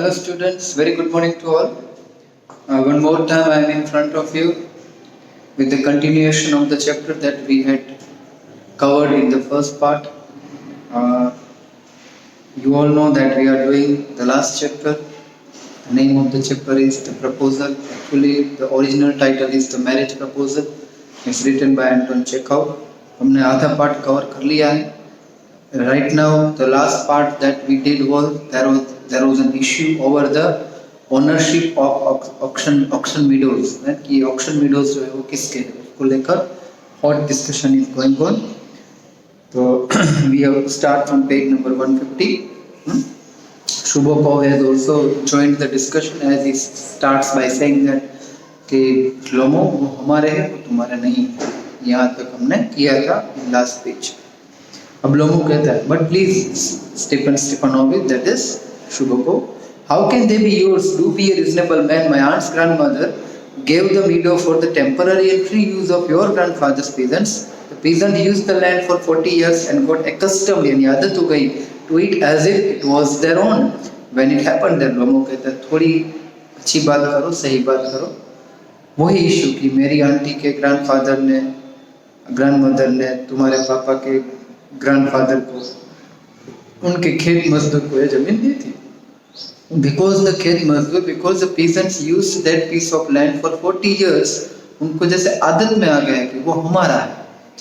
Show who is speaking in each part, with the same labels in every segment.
Speaker 1: Hello students, very good morning to all. One more time I am in front of you with the continuation of the chapter that we had covered in the first part. Uh, you all know that we are doing the last chapter. The name of the chapter is the proposal. Actually the original title is the marriage proposal. It's written by Anton Chekhov. हमने आधा part cover कर लिया है. Right now the last part that we did was there was an issue over the ownership of auction meadows. कि auction meadows जो है वो किसके हैं उसको लेकर hot discussion is going on. So we have to start from page number 150. Shubhakov has also joined the discussion as he starts by saying that कि लोमो वो हमारे हैं वो तुम्हारे नहीं. यहाँ तक हमने किया था in last page. अब लोमो कहता है but please Stepanovich, that is Shubhakov, how can they be yours? Do be a reasonable man. My aunt's grandmother gave the meadow for the temporary and free use of your grandfather's peasants. The peasant used the land for 40 years and got accustomed यानी आदत हो गई to it as if it was their own. When it happened then लोमो कहता है थोड़ी अच्छी बात करो, सही बात करो. वही इशू कि मेरी आंटी के ग्रैंडमदर ने तुम्हारे पापा के ग्रैंडफादर को उनके खेत मजदूर को ये जमीन दी थी. Because the peasants used that piece of land for 40 years, उनको जैसे आदत में आ गया कि वो हमारा है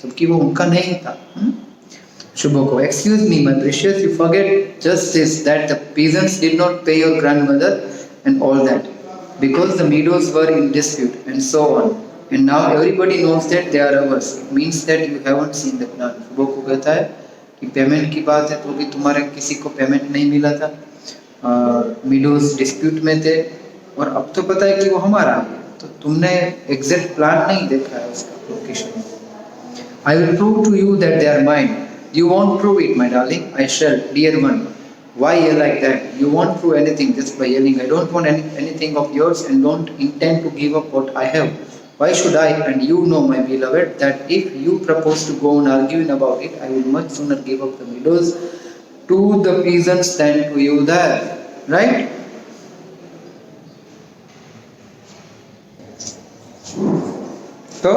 Speaker 1: जबकि वो उनका नहीं था. Shubhakov, excuse me my precious, you forget just this, that the peasants did not pay your grandmother and all that because the meadows were in dispute and so on. And now everybody knows that they are ours. It means that you haven't seen the plan. Shubhakov कहता है कि payment की बात है तो भी तुम्हारे किसी को पेमेंट नहीं मिला था. मीडोज डिस्प्यूट में थे और अब तो पता है कि वो हमारा है तो तुमने एग्जैक्ट प्लान नहीं देखा है उसका location. I will prove to you that they are mine. You won't prove it, my darling. I shall, dear one. Why yell like that? You won't prove anything just by yelling. I don't want anything of yours and don't intend to give up what I have. Why should I? And you know, my beloved, that if you propose to go on arguing about it, I will much sooner give up the meadows to the peasants than to you there. Right? तो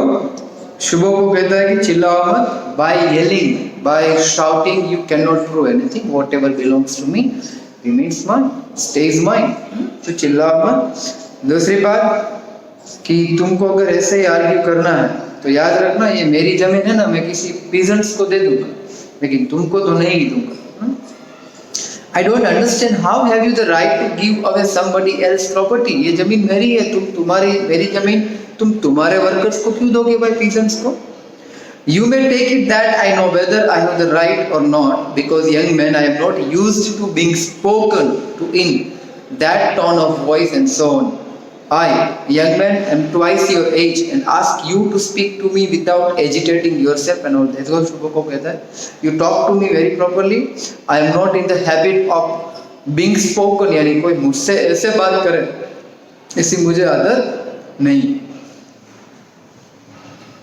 Speaker 1: Shubhakov कहता है कि चिल्लाओ मत. By yelling, by shouting, you cannot prove anything. Whatever belongs to me remains mine, stays mine. तो चिल्लाओ मत. दूसरी बात कि तुमको अगर ऐसे ही आर्ग्यू करना है तो याद रखना ये मेरी जमीन है ना, मैं किसी पीजेंट्स को दे दूंगा लेकिन तुमको तो नहीं दूंगा. I don't understand how have you the right to give away somebody else property. ये जमीन मेरी है, तुम्हारी मेरी जमीन तुम तुम्हारे वर्कर्स को क्यों दोगे भाई पीजेंट्स को. You may take it that I know whether I have the right or not because young man I am not used to being spoken to in that tone of voice and so on. I, young man, am twice your age and ask you to speak to me without agitating yourself and all that. That's what Shubhakov कहता है. You talk to me very properly. I am not in the habit of being spoken. यानी कोई मुझसे ऐसे बात करे ऐसी मुझे आदत नहीं.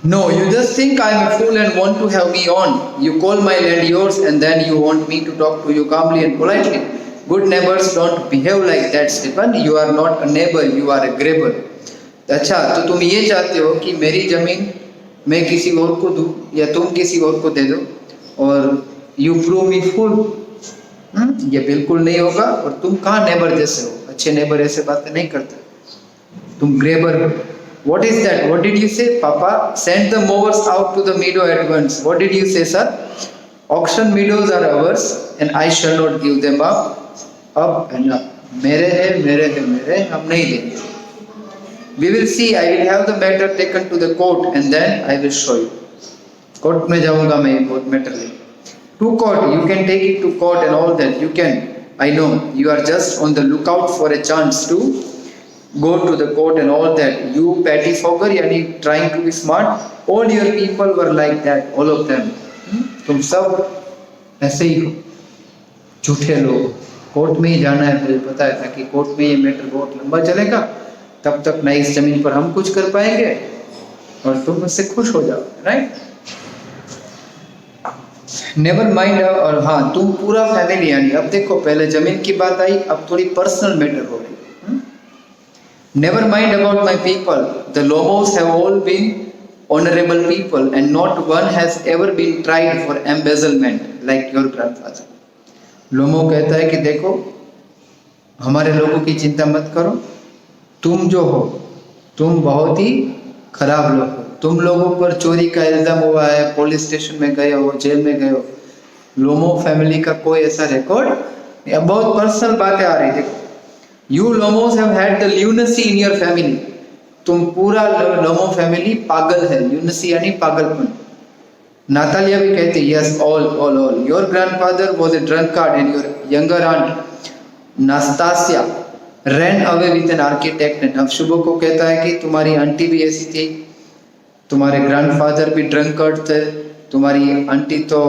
Speaker 1: No, you just think I am a fool and want to have me on. You call my land yours and then you want me to talk to you calmly and politely. Good neighbors don't behave like that, Stephen. You are not a neighbor, you are a grabber. अच्छा तो तुम ये चाहते हो कि मेरी जमीन मैं किसी और को दूं या तुम किसी और को दे दो और you prove me fool. ये बिल्कुल नहीं होगा. और तुम कहाँ नेबर जैसे हो? अच्छे नेबर ऐसे बातें नहीं करते. तुम ग्रेबर हो. What is that? What did you say, Papa? Send the mowers out to the meadow at once. What did you say, sir? Auction meadows are ours and I shall not give them up. अब है ना मेरे हैं हम नहीं देंगे. We will see. I will have the matter taken to the court and then I will show you. Court में जाऊंगा मैं कोर्ट मैटर ले. To court. You can take it to court and all that. You can. I know. You are just on the lookout for a chance to go to the court and all that. You pettifogger यानी trying to be smart. All your people were like that. All of them. तुम सब ऐसे ही हो झूठे लोग. Court में ही जाना है मुझे पता है ताकि कोर्ट में ये मैटर बहुत लंबा चलेगा. तब तक ना इस जमीन पर हम कुछ कर पाएंगे और तुम उससे खुश हो जाओ. राइट. नेवर माइंड, और हाँ तुम पूरा फैमिली, यानी अब देखो पहले जमीन की बात आई, अब थोड़ी पर्सनल मैटर हो रही। Never mind about my people, the Lomovs have all been honourable people and not one has ever been tried for embezzlement like your grandfather. Lomov कहता है कि देखो हमारे लोगों की चिंता मत करो, तुम जो हो तुम बहुत ही खराब लोग हो, तुम लोगों पर चोरी का इल्जाम हुआ है, पुलिस स्टेशन में गए हो, जेल में गए हो। लोमो फैमिली का कोई ऐसा रिकॉर्ड, या बहुत पर्सनल बातें आ रही। देखो, you Lomovs have had the lunacy in your family, तुम पूरा लोमो फैमिली पागल है। ल्यूनेसी यानी पागलपन। नातालिया भी कहती है yes all all all, your grandfather was a drunkard and your younger aunt Nastasia ran away with an architect. अब शुभो को कहता है कि तुम्हारी आंटी भी ऐसी थी, तुम्हारे ग्रैंडफादर भी ड्रंकर्ड थे, तुम्हारी आंटी तो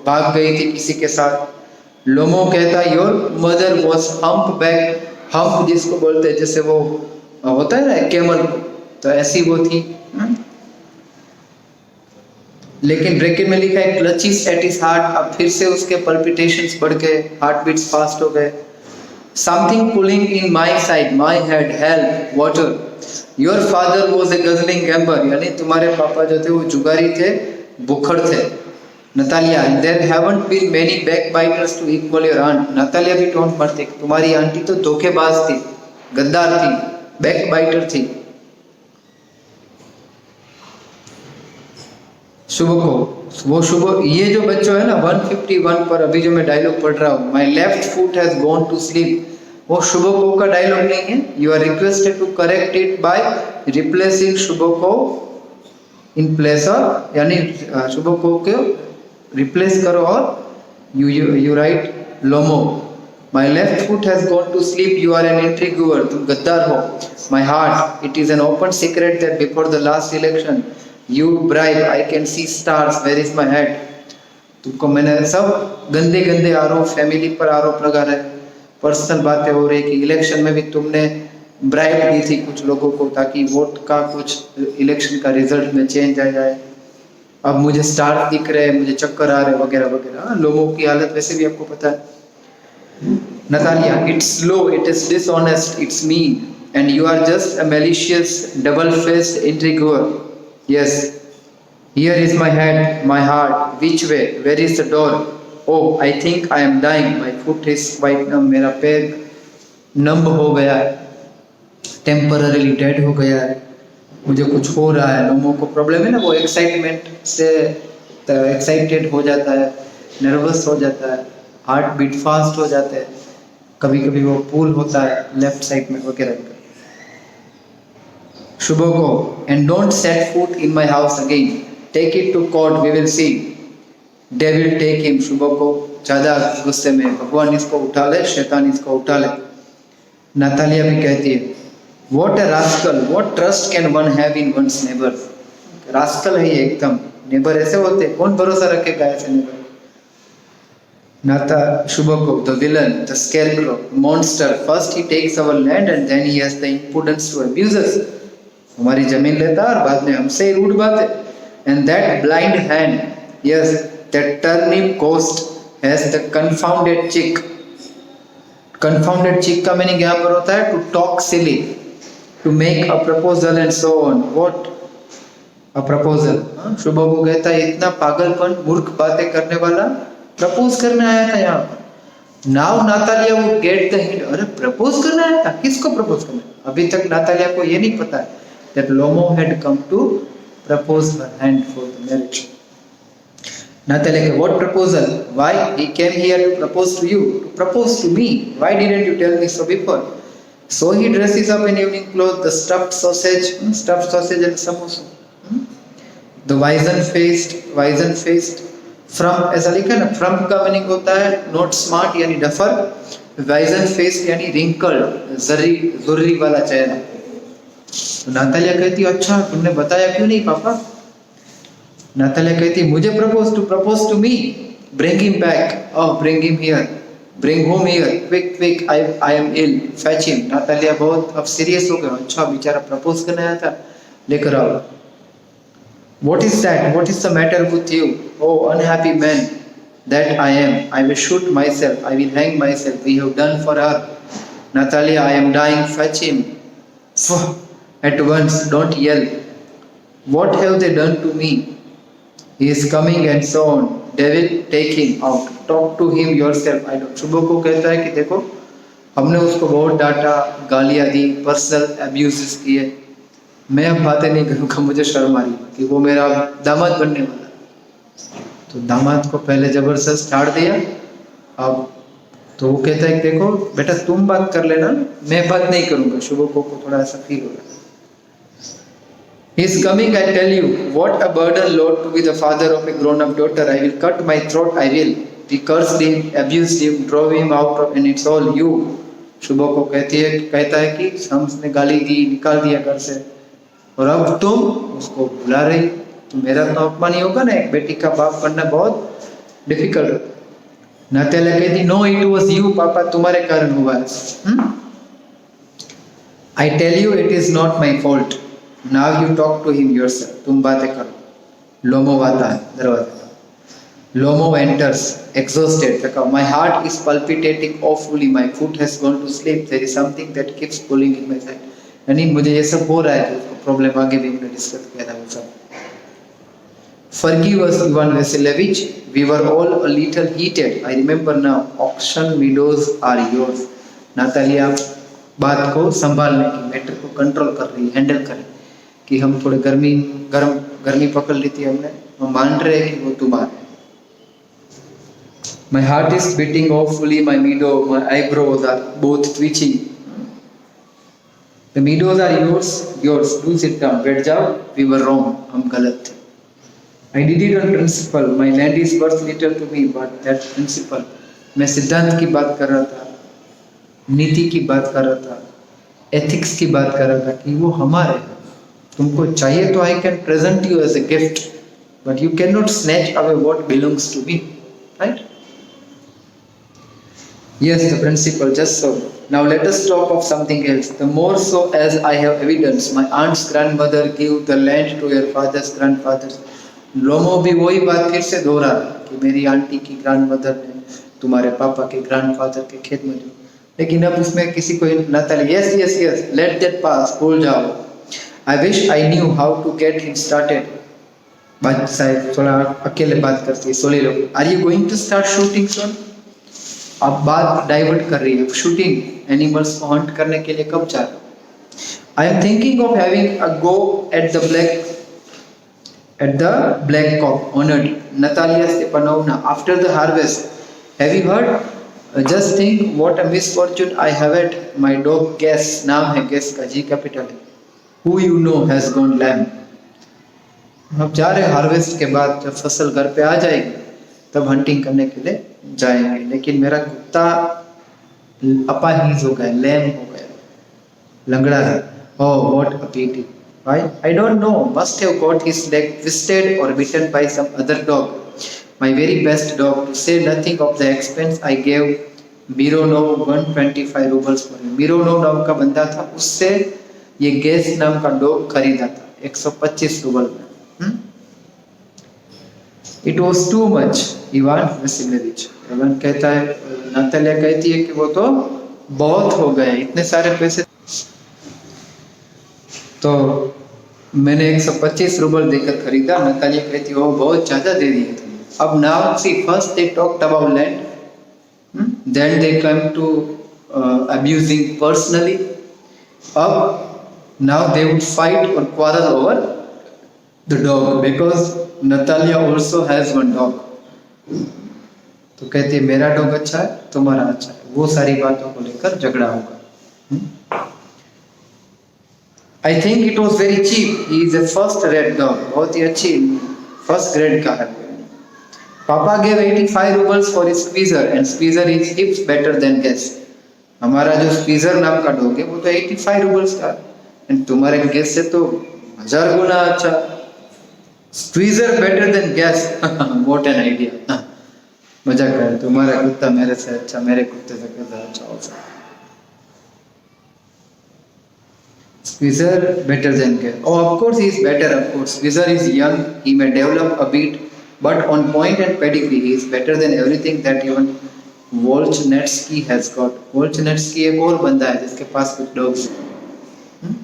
Speaker 1: भाग गई थी किसी के साथ। लोमो कहता है your mother was hump back, hump जिसको बोलते हैं जैसे वो होता है ना कैमल, तो ऐसी वो थी। लेकिन ब्रैकेट में लिखा है क्लचिस एट हिज हार्ट, अब फिर से उसके पल्पिटेशंस बढ़ गए, हार्ट बीट्स फास्ट हो गए। Something pulling in my side, my head, help, water. Your father was a guzzling gambler, यानी तुम्हारे पापा जो थे वो जुगारी थे, बुखड़ थे। Natalia, there haven't been many backbiters to equal your aunt. Natalia भी टोंट मारती, तुम्हारी आंटी तो धोखेबाज थी, गद्दार थी, बैकबाइटर थी। शुभ को वो शुभ, ये जो बच्चों है ना 151 पर अभी जो मैं डायलॉग पढ़ रहा हूँ, my left foot has gone to sleep, वो शुभ को का डायलॉग नहीं है। You are requested to correct it by replacing Chubukov in place of, यानी शुभ को रिप्लेस करो और you write Lomov. My left foot has gone to sleep, you are an intriguer, तुम गद्दार हो। My heart, it is an open secret that before the last election You bribe, I can see stars, where is my head? तुमको मैंने सब गंदे गंदे आरोप, family पर आरोप लगा रहे, पर्सनल बातें हो रही कि इलेक्शन में भी तुमने ब्राइब दी थी कुछ लोगों को ताकि वोट का कुछ इलेक्शन का रिजल्ट में चेंज आ जाए। अब मुझे स्टार दिख रहे हैं, मुझे चक्कर आ रहे वगैरह वगैरह। लोगों की हालत वैसे भी आपको पता है। Natalia, it's low, it is dishonest, it's mean, and you are just a malicious, double-faced intriguer. Yes, here is my head, my heart. Which way? Where is the door? Oh, I think I am dying. My foot is quite numb. मेरा पैर numb हो गया है, temporarily dead हो गया है, मुझे कुछ हो रहा है। लोगों को प्रॉब्लम है ना, वो एक्साइटमेंट से एक्साइटेड हो जाता है, नर्वस हो जाता है, हार्ट बीट फास्ट हो जाते हैं, कभी कभी वो पुल होता है लेफ्ट साइड में वगैरह। Chubukov, and don't set foot in my house again, take it to court, we will see, devil take him. Chubukov ज्यादा गुस्से में, भगवान इसको उठा ले, शैतान इसको उठा ले। नातालिया भी कहती है what a rascal, what trust can one have in one's neighbour. Rascal है ये एकदम, नेबर ऐसे होते, कौन भरोसा रखेगा ऐसे नेबर। नाता Chubukov, the villain, the scarecrow, monster, first he takes our land and then he has the importance to abuse us. हमारी जमीन लेता है और बाद में हमसे रूड बातें। And that blind hand, yes, that turnip ghost has the confounded cheek. Confounded cheek का मीनिंग यहाँ पर होता है to talk silly, to make a proposal and so on. What a proposal. Chubukov कहता है इतना पागलपन, मूर्ख बातें करने वाला प्रपोज करने आया था यहाँ पर। Now Natalia would get the hint, अरे प्रपोज करने आया था, किसको प्रपोज करना। अभी तक नातालिया को ये नहीं पता है that Lomo had come to propose her hand for the marriage. Natalia, what proposal? Why he came here to propose to you, to propose to me? Why didn't you tell me so before? So he dresses up in evening clothes, the stuffed sausage and samosa. The wizen faced, from ऐसा लिखा है ना, from का meaning होता है not smart यानी duffer, wizen faced यानी wrinkled, जुर्री वाला चेहरा। तो नातालिया कहती अच्छा तुमने बताया क्यों नहीं पापा। नातालिया कहती मुझे propose to me, bring him back, oh bring him here, bring home here, quick I am ill, fetch him. Natalia बहुत अब सीरियस हो गया, अच्छा बेचारा प्रपोज करने आया था, लेकर आओ। What is that, what is the matter with you, oh unhappy man, that I am. I will shoot myself. I will hang myself. We have done for her. Natalia, I am dying. Fetch him. At once. Don't yell. What have they done to me? He is coming and so on. Devil, take him out. Talk to him yourself. I don't. शुभो को कहता है कि देखो हमने उसको बहुत डांटा, गालियाँ दी, पर्सनल अब्यूजेस किए. मैं अब बातें नहीं करूँगा, मुझे शर्म आ रही है कि वो मेरा दामाद बनने वाला. तो दामाद को पहले जबरदस्त झाड़ दिया. अब तो वो कहता है कि देखो बेटा तुम बात कर लेना, मैं बात नहीं करूँगा. शुभो को थोड़ा ऐसा फील हो रहा है. He is coming, I tell you. What a burden, Lord, to be the father of a grown-up daughter. I will cut my throat, I will. We cursed him, abused him, drove him out of, and it's all you. शुभो को कहता है कि हमने गाली दी, निकाल दिया घर से, और अब तुम उसको बुला रही. तो मेरा तो अपमान ही होगा ना. एक बेटी का बाप बनना बहुत डिफिकल्ट. नातेला कहती नो, इट वाज यू पापा, तुम्हारे कारण हुआ है. I tell you it is not my fault. Now you talk to him yourself. तुम बातें करो. लोमो आता है दरवाजे पर. लोमो enters exhausted. My heart is palpitating awfully. My foot has gone to sleep. There is something that keeps pulling in my side. यानी मुझे ये सब हो रहा है. प्रॉब्लम आगे भी हमने डिस्कस किया था वो सब. Forgive us, Ivan Vasilevich. We were all a little heated. I remember now. Auction meadows are yours. Natalia बात को संभालने की, मैटर को कंट्रोल कर रही, हैंडल कर रही कि हम थोड़े गर्मी पकड़ ली थी हमने. हम मान रहे हैं कि वो तुम्हारा. My heart is beating awfully. My meadow, my eyebrows are both twitching. The meadows are yours. Do sit down. बैठ जाओ. We were wrong. हम गलत थे. I did it on principle. My land is worth little to me, but that principle. मैं सिद्धांत की बात कर रहा था, नीति की बात कर रहा था, एथिक्स की बात कर रहा था कि वो हमारे हैं. तुमको चाहिए तो I can present you as a gift, but you can not snatch away what belongs to me. Right? Yes, the principle, just so. Now let us talk of something else. The more so as I have evidence. My aunt's grandmother gave the land to your father's grandfather. लोमो भी वही बात फिर से दोहरा कि मेरी aunty की grandmother ने तुम्हारे पापा के ग्रैंडफादर के खेत में दी. लेकिन अब उसमें किसी को Natalie yes let that pass, भूल जाओ. I wish I knew how to get him started. बात शायद थोड़ा अकेले बात करती है. सोली लोग, Are you going to start shooting soon? अब बात डाइवर्ट कर रही है. शूटिंग एनिमल्स को हंट करने के लिए कब जा रहे हो? I am thinking of having a go at the black cock. Honored Natalia Stepanovna. After the harvest, have you heard? Just think what a misfortune I have had. My dog Guess, नाम है Guess का, G capital है. Who you know has gone lamb. अब जा रहे harvest के बाद जब फसल घर पे आ जाएगी तब हंटिंग करने के लिए जाएंगे. लेकिन मेरा कुत्ता अपाहिज हो गया, लैम हो गया, लंगड़ा है. Oh, what a pity. Why? I don't know. Must have got his leg twisted or bitten by some other dog. My very best dog. To say nothing of the expense I gave Mironov 125 rubles for him. Mironov नाम का बंदा था, उससे ये gas नाम का dog खरीदा था 125 रूबल में. It was too much. Ivan Vassilevich. Ivan कहता है, नातालिया कहती है कि वो तो बहुत हो गए, इतने सारे पैसे. तो मैंने 125 रूबल देकर खरीदा. नातालिया कहती है वो बहुत ज्यादा दे दिए थे. अब now see, first they talked about land, then they come to abusing personally. अब now they would fight or quarrel over the dog because Natalia also has one dog. तो कहती है मेरा डॉग अच्छा है, तुम्हारा अच्छा है. वो सारी बातों को लेकर झगड़ा होगा. I think it was very cheap. He is a first red dog. बहुत ही अच्छी फर्स्ट ग्रेड का है. Papa gave 85 rubles for his squeezer and squeezer is heaps better than Guess. हमारा जो स्क्वीजर नाम का डॉग है वो तो 85 रूबल्स का, एंड तुम्हारे Guess से तो 1000 गुना अच्छा. Squeezer better than Guess. What an idea. मजाक कर. तुम्हारा कुत्ता मेरे से अच्छा, मेरे कुत्ते से कैसा अच्छा हो सकता. Squeezer better than Guess. Oh, of course he is better. Of course, Squeezer is young. He may develop a bit but on point and pedigree he is better than everything that even Wolchnetsky has got. Wolchnetsky एक और बंदा है जिसके पास कुछ dogs हैं,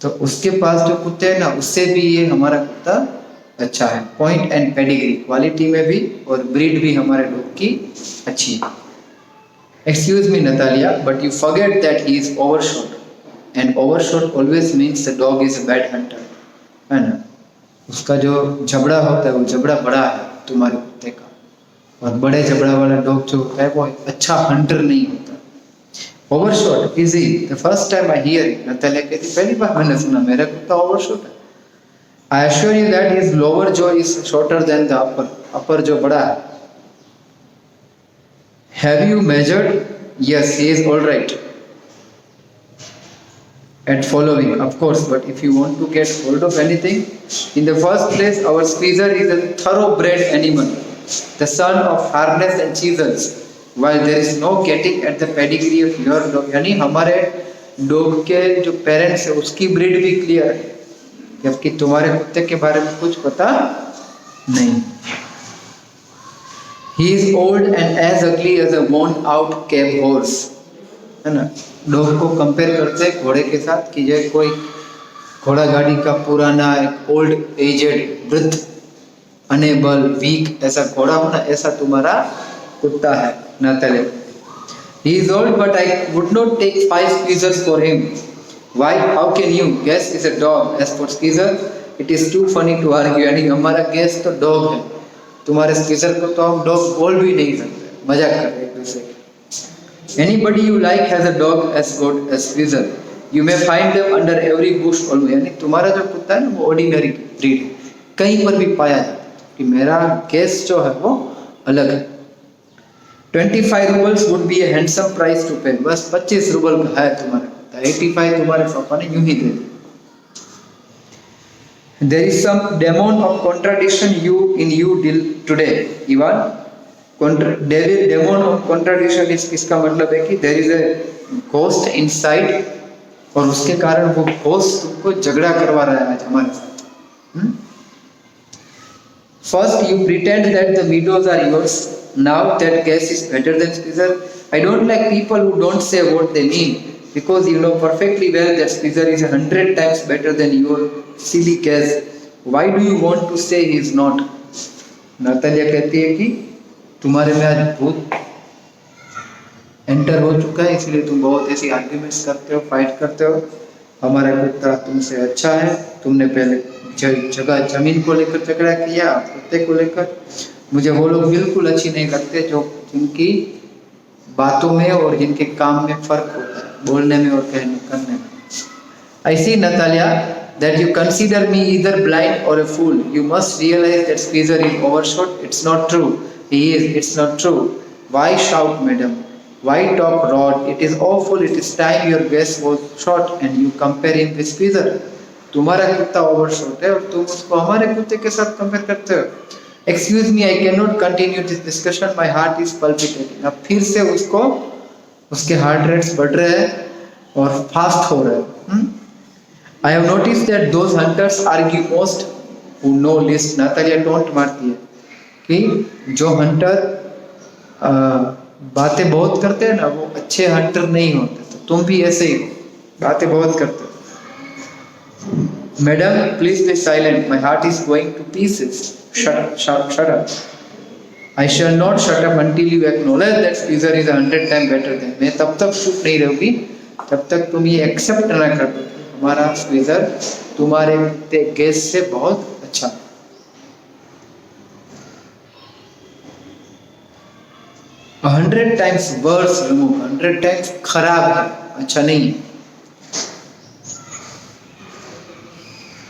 Speaker 1: तो उसके पास जो कुत्ते हैं ना उससे भी ये हमारा कुत्ता अच्छा है. पॉइंट एंड पेडिग्री, क्वालिटी में भी और ब्रीड भी हमारे डॉग की अच्छी है. Excuse me, Natalia, but you forget that he is overshot, and overshot always means the dog is a bad hunter, है ना. उसका जो जबड़ा होता है वो जबड़ा बड़ा है तुम्हारे कुत्ते का, और बड़े जबड़ा वाला डॉग जो होता है वो अच्छा हंटर नहीं होता. Overshot is he the first time I hear it. Natalia कहती पहली बार मैंने सुना मेरा कुत्ता ओवरशॉट है. I assure you that his lower jaw is shorter than the upper जो बड़ा है. Have you measured? Yes, he is all right at following, of course, but if you want to get hold of anything, in the first place, our squeezer is a thoroughbred animal, the son of harness and chisels, while there is no getting at the pedigree of your dog. यानी हमारे dog के जो parents है उसकी breed भी clear है, जबकि तुम्हारे कुत्ते के बारे में कुछ पता नहीं. He is old and as ugly as a worn out cab horse, है ना. डॉग को कंपेयर करते हैं घोड़े के साथ कि ये कोई घोड़ा गाड़ी का पुराना एक ओल्ड एजेड वृद्ध अनेबल वीक ऐसा घोड़ा हो ना, ऐसा तुम्हारा कुत्ता है. Natalia, he is old but I would not take 5 squeezers for him. Why? How can you guess is a dog? As for squeezer, it is too funny to argue. यानी हमारा गेस तो डॉग है, तुम्हारे squeezer को तो हम dog बोल भी नहीं सकते, मजाक कर रहे हैं एक दूसरे के. Anybody you like has a dog as good as squeezer. You may find them under every bush always. यानी तुम्हारा जो कुत्ता है ना वो ऑर्डिनरी ब्रीड है, कहीं पर भी पाया जाता है, कि मेरा केस जो है वो अलग है. 25 rubles would be a handsome price to pay. बस 25 रूबल का है तुम्हारा कुत्ता, 85 तुम्हारे पापा ने यूं ही दे दिया. There is some demon of contradiction in you today, Ivan. Demon of contradiction इसका मतलब है कि there is a ghost inside, और उसके कारण वो ghost तुमको झगड़ा करवा रहा है आज हमारे साथ. First you pretend that the meadows are yours. Now that guess is better than squeezer. I don't like people who don't say what they mean, because you know perfectly well that squeezer is 100 times better than your silly guess. Why do you want to say he is not? Natalia कहती है कि तुम्हारे में आज भूत enter हो चुका है, इसलिए तुम बहुत ऐसी आर्ग्यूमेंट्स करते हो, फाइट करते हो. हमारा कुत्ता तुमसे अच्छा है, तुमने पहले जगह जमीन को लेकर झगड़ा किया, कुत्ते को लेकर. मुझे वो लोग बिल्कुल अच्छी नहीं लगते जो जिनकी बातों में और जिनके काम में फर्क होता है, बोलने में और कहने करने में. I see, Natalia, that you consider me either blind or a fool. You must realize that squeezer is overshot. It's not true. He is. It's not true. Why shout, madam? Why talk rod? It is awful. It is time your guess was shot and you compare him with squeezer. तुम्हारा कुत्ता overshot है और तुम उसको हमारे कुत्ते के साथ कंपेयर करते हो. Excuse me, I cannot continue this discussion. My heart is palpitating. अब फिर से उसको उसके हार्ट रेट्स बढ़ रहे हैं और फास्ट हो रहे हैं. I have noticed that those hunters argue most who know least. Natalia taunt मारती है कि जो हंटर बातें बहुत करते हैं ना वो अच्छे हंटर नहीं होते. तो तुम भी ऐसे ही हो, बातें बहुत करते हो. Madam, please be silent. My heart is going to pieces. Shut up. I shall not shut up until you acknowledge that squeezer is 100 times better than. मैं तब तक चुप नहीं रहूंगी तब तक तुम ये एक्सेप्ट ना कर दो हमारा स्क्वीजर तुम्हारे गेस से बहुत अच्छा. 100 times worse, 100 times खराब है, अच्छा नहीं है.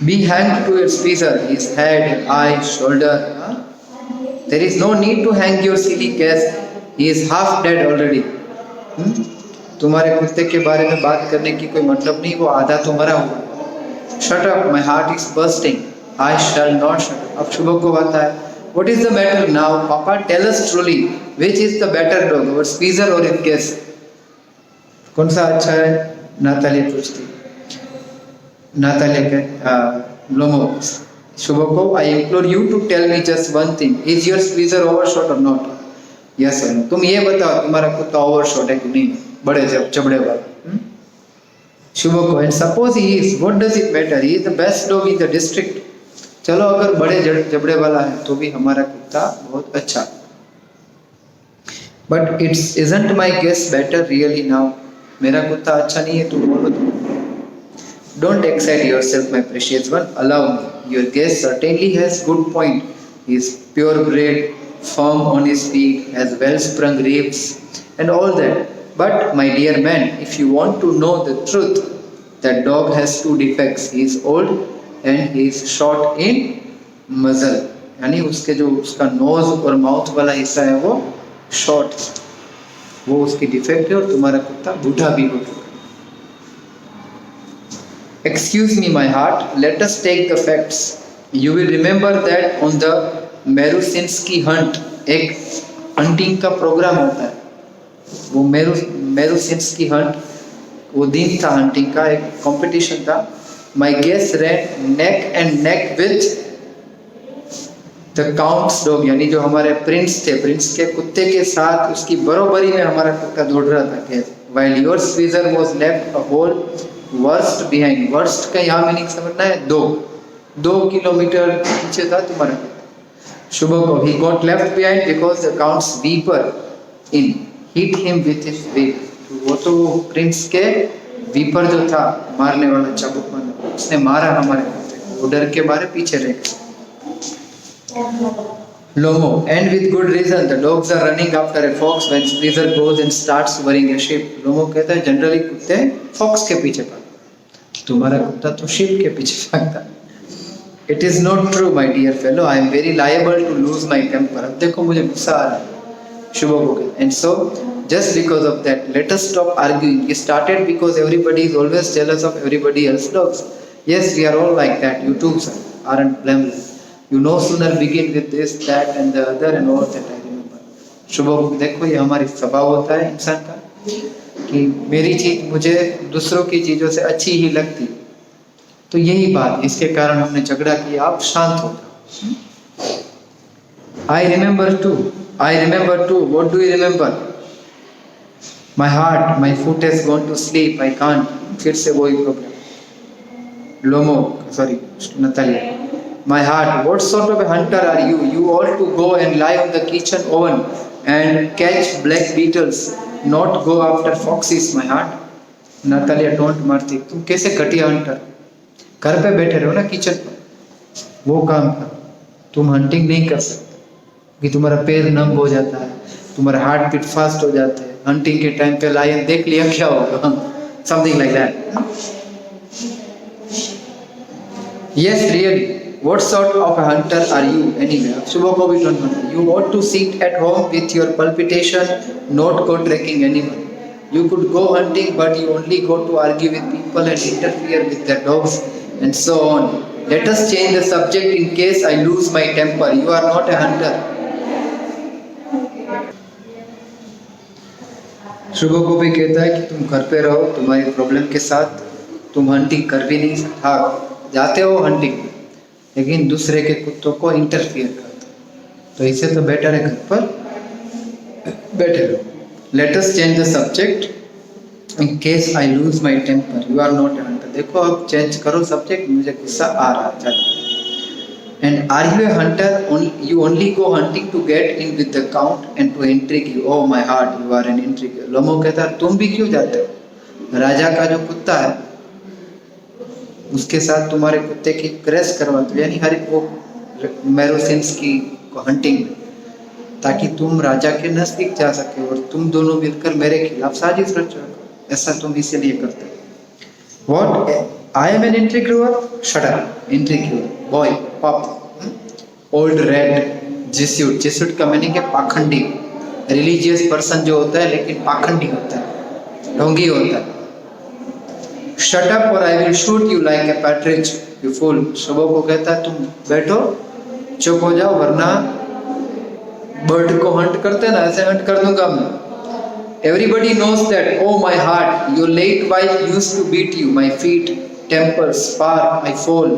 Speaker 1: Be hanged to your squeezer, his head, eyes, shoulder. There is no need to hang your silly guess. He is half dead already. तुम्हारे कुत्ते के बारे में बात करने की कोई मतलब नहीं, वो आधा तो मरा हुआ. Shut up, my heart is bursting. I shall not shut up. अब शुभ को आता है. What is the matter now, Papa? Tell us truly. Which is the better dog, our squeezer or his guess? कौन सा अच्छा है? नातालिया पूछती. Natalia के लोमो Shubhako, I implore you to tell me just one thing. Is your squeezer overshot or not? Yes or no? तुम ये बताओ तुम्हारा कुत्ता ओवरशॉट है कि नहीं, बड़े चबड़े वाला. Shubhako, and suppose he is, what does it matter? He is the best dog in the district. चलो अगर बड़े जबड़े वाला है तो भी हमारा कुत्ता बहुत अच्छा. But it isn't my guess better really now. मेरा कुत्ता अच्छा नहीं है, तुम बोलो तो. Don't excite yourself, my precious one. Allow me. Your guest certainly has good point. He is purebred, firm on his feet, has well-sprung ribs, and all that. But my dear man, if you want to know the truth, that dog has two defects. He is old and he is short in muzzle. यानी उसके जो उसका knows और mouth वाला हिस्सा है वो short, वो उसकी डिफेक्ट है और तुम्हारा कुत्ता बूढ़ा भी हो चुका है. Excuse me, my heart. Let us take the facts. You will remember that on the Merusinski hunt, एक हंटिंग का प्रोग्राम होता है. वो मेरुसिंस्की हंट, वो दिन था हंटिंग का, एक कंपटीशन था. My guest ran neck and neck with the count's dog, यानी जो हमारे प्रिंस थे, प्रिंस के कुत्ते के साथ उसकी बरोबरी में हमारा कुत्ता दौड़ रहा था. While your squeezer was left a whole worst behind. Worst का यहाँ मीनिंग समझना है, 2 किलोमीटर पीछे था तुम्हारा. शुभ को he got left behind because the count's weeper in hit him with his whip. वो तो प्रिंस के वीपर जो था, मारने वाला चाबुक मारने, उसने मारा हमारे कुत्ते, वो डर के मारे पीछे रह गए. Lomo, and with good reason. The dogs are running after a fox when squeezer goes and starts worrying a sheep. लोमो कहता है जनरली कुत्ते फॉक्स के पीछे भागते, तुम्हारा कुत्ता तो शीप के पीछे भागता. It is not true, my dear fellow. I am very liable to lose my temper. अब देखो मुझे गुस्सा आ रहा है. शुभ हो गया. And so, just because of that, let us stop arguing. It started because everybody is always jealous of everybody else's dogs. Yes, we are all like that. You too, sir, aren't blameless. You no sooner begin with this, that, and the other, and all that. I remember. शुभ देखो, ये हमारी स्वभाव होता है इंसान का कि मेरी चीज मुझे दूसरों की चीजों से अच्छी ही लगती, तो यही बात, इसके कारण हमने झगड़ा किया. आप शांत हो जाओ. I remember too. What do you remember? My heart, my foot has gone to sleep. I can't. फिर से वही problem. लोमो, sorry, Natalia. My heart, what sort of a hunter are you? You ought to go and lie on the kitchen oven and catch black beetles, not go after foxes, my heart. Natalia, don't मारती. तुम कैसे घटिया Hunter, घर पे बैठे रहो ना kitchen पर, वो काम करो. तुम हंटिंग नहीं कर सकते कि तुम्हारा पैर नम हो जाता है, तुम्हारा हार्ट बीट फास्ट हो जाते हैं. हंटिंग के टाइम पे लायन देख लिया क्या होगा, something like that. Yes, really. What sort of a hunter are you anyway? Shubhako, we don't know. You ought to sit at home with your palpitation, not go trekking anyone. You could go hunting, but you only go to argue with people and interfere with their dogs and so on. Let us change the subject in case I lose my temper. You are not a hunter. Shubhako भी कहता है कि तुम घर पे रहो तुम्हारी problem के साथ, तुम हंटिंग कर भी नहीं सकते. हाँ, जाते हो हंटिंग, लेकिन दूसरे के कुत्तों को इंटरफियर करते, तो इससे तो बेटर है घर पर बैठे रहो. Let us change the subject in case I lose my temper. You are not a hunter. देखो अब चेंज करो सब्जेक्ट, मुझे गुस्सा आ रहा है. And are you a hunter? You only go hunting to get in with the count and to intrigue you. Oh my heart, you are an intrigue. Lomov कहता है तुम भी क्यों जाते हो? राजा का जो कुत्ता है उसके साथ तुम्हारे कुत्ते की क्रेस करवाते हो, यानी हर एक वो मेरुसिंस्की को हंटिंग में, ताकि तुम राजा के नजदीक जा सके और तुम दोनों मिलकर मेरे खिलाफ साजिश रचो. ऐसा तुम इसीलिए करते हो. What? I am an intriguer? Shut up. Intriguer, boy, pup, old rat, Jesuit. Jesuit का मीनिंग है पाखंडी, रिलीजियस पर्सन जो होता है लेकिन पाखंडी होता है, ढोंगी होता है. Shut up or I will shoot you like a partridge, you fool. शुभो को कहता है तुम बैठो, चुप हो जाओ, वरना बर्ड को हंट करते ना, ऐसे हंट कर दूंगा मैं. Everybody knows that. Oh my heart, your late wife used to beat you. My feet, temper, spark, I fall.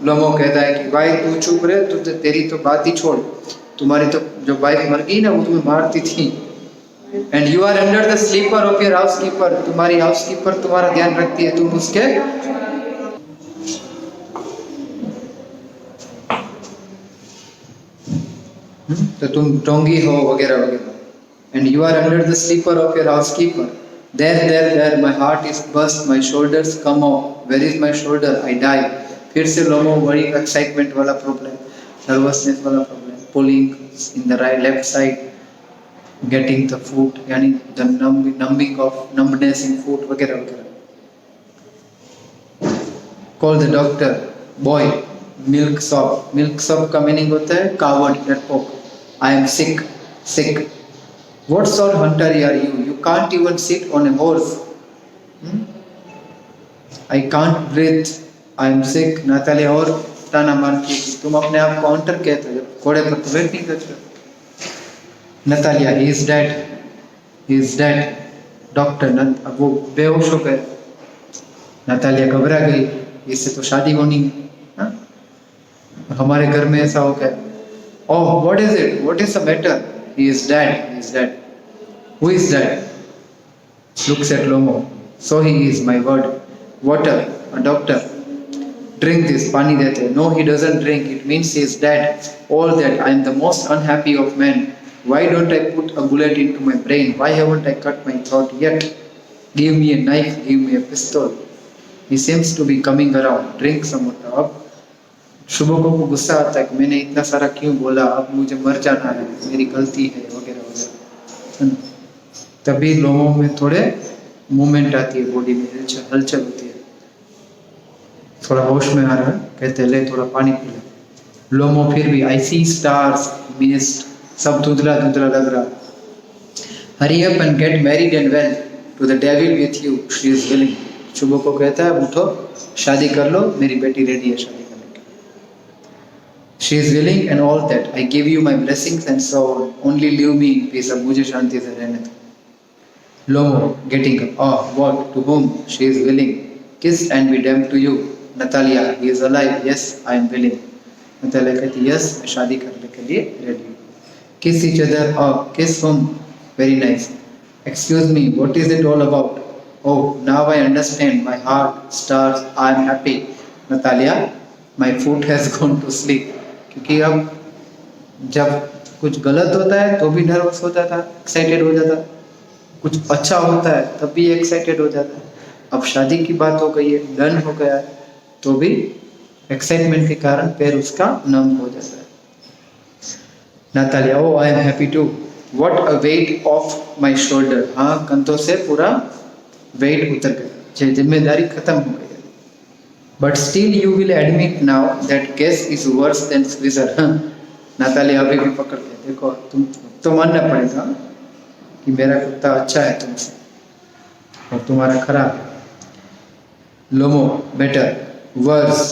Speaker 1: लोमो कहता है कि भाई तू चुप रहे, तू तेरी तो बात ही छोड़, तुम्हारी तो जो वाइफ मर गई ना वो तुम्हें मारती थी, and you are under the slipper of your house keeper, तुम्हारी हाउस कीपर तुम्हारा ध्यान रखती है, तुम उसके तो तुम टोंगी हो वगैरह वगैरह, and you are under the slipper of your house keeper, there my heart is burst, my shoulders come off, where is my shoulder, I die. फिर से लोमो बड़ी एक्साइटमेंट वाला प्रॉब्लम, नर्वसनेस वाला problem, pulling in the right left side, getting the food यानी the numbing of numbness in food वगैरह वगैरह। Call the doctor, boy, milksop, milksop का meaning होता है कावर्ड, डरपोक, I am sick, sick. What sort of hunter are you? You can't even sit on a horse. I can't breathe. I am sick. Natalia और ताना मारती है, तुम अपने आप को हंटर कहते हो, घोड़े पर तो बैठ नहीं सकते। Natalia, he is dead. He is dead. Doctor, अब वो बेहोश हो गए। नातालिया घबरा गई, इससे तो शादी होनी है, हमारे घर में ऐसा हो गया। Oh, what is it? What is the matter? He is dead. He is dead. Who is dead? Looks at Lomo. So he is, my word. Water. A doctor. Drink this. Pani dete. No, he doesn't drink. It means he is dead. All that. I am the most unhappy of men. Why don't I put a bullet into my brain? Why haven't I cut my throat yet? Give me a knife. Give me a pistol. He seems to be coming around. Drink some water. अब शुभको को गुस्सा आता है कि मैंने इतना सारा क्यों बोला, अब मुझे मर जाना है, मेरी गलती है वगैरह वगैरह। तभी लोगों में थोड़े मूवमेंट आती है, बॉडी में हलचल होती है, थोड़ा होश में आ रहा है, कहते ले थोड़ा पानी पी ले। लोमो फिर भी आई सी स्टार्स मिस्ट, सब धुंधला धुंधला लग रहा। Hurry up and get married and well, to the devil with you, she is willing. Chubukov कहता है उठो, शादी कर लो, मेरी बेटी रेडी है शादी। She is willing and all that. I give you my blessings and so on. Only leave me in peace. अब मुझे शांति से रहने दो। Lomo getting up. Oh, what? To whom? She is willing. Kiss and be damned to you. Natalia, he is alive. Yes, I am willing. Natalia कहती yes, मैं शादी करने के लिए ready हूँ। Kiss each other. Oh, kiss whom? Very nice. Excuse me, what is it all about? Oh, now I understand. My heart stars. I am happy. Natalia, my foot has gone to sleep. क्योंकि अब जब कुछ गलत होता है तो भी nervous हो जाता है, एक्साइटेड हो जाता है, कुछ अच्छा होता है तब भी एक्साइटेड हो जाता है। अब शादी की बात हो गई है, डन हो गया है, तो भी एक्साइटमेंट के कारण पैर उसका नम हो जाता है। Natalia, oh I am happy to, what a weight of my shoulder, हाँ कंधों से पूरा वेट उतर गया, जिम्मेदारी खत्म हो गई। But still you will admit now that guess is worse than squeezer. Natalia अभी भी पकड़ के देखो, तुम तो मानना पड़ेगा कि मेरा कुत्ता अच्छा है तुमसे और तुम्हारा खराब है। लोमो, better, worse,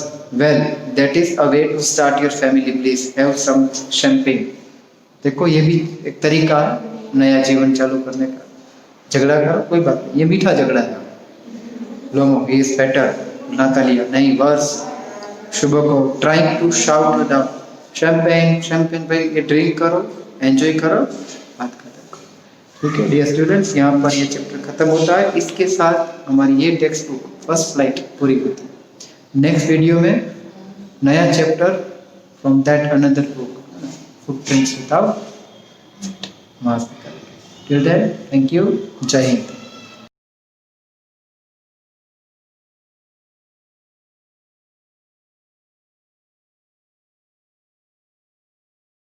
Speaker 1: well, that is a way to start your family. Please have some champagne. देखो ये भी एक तरीका नया जीवन चालू करने का। झगड़ा करो कोई बात नहीं, ये मीठा झगड़ा है। लोमो, he is better. नातालिया, नहीं वर्स। शुभ को trying to shout down, champagne champagne भाई, ये ड्रिंक करो, एंजॉय करो, बात खत्म करो। ठीक है डियर स्टूडेंट्स, यहाँ पर ये चैप्टर खत्म होता है। इसके साथ हमारी ये टेक्स्ट बुक फर्स्ट फ्लाइट पूरी होती है। नेक्स्ट वीडियो में नया chapter from that another book, footprints without mask. Till then, thank you, जय हिंद।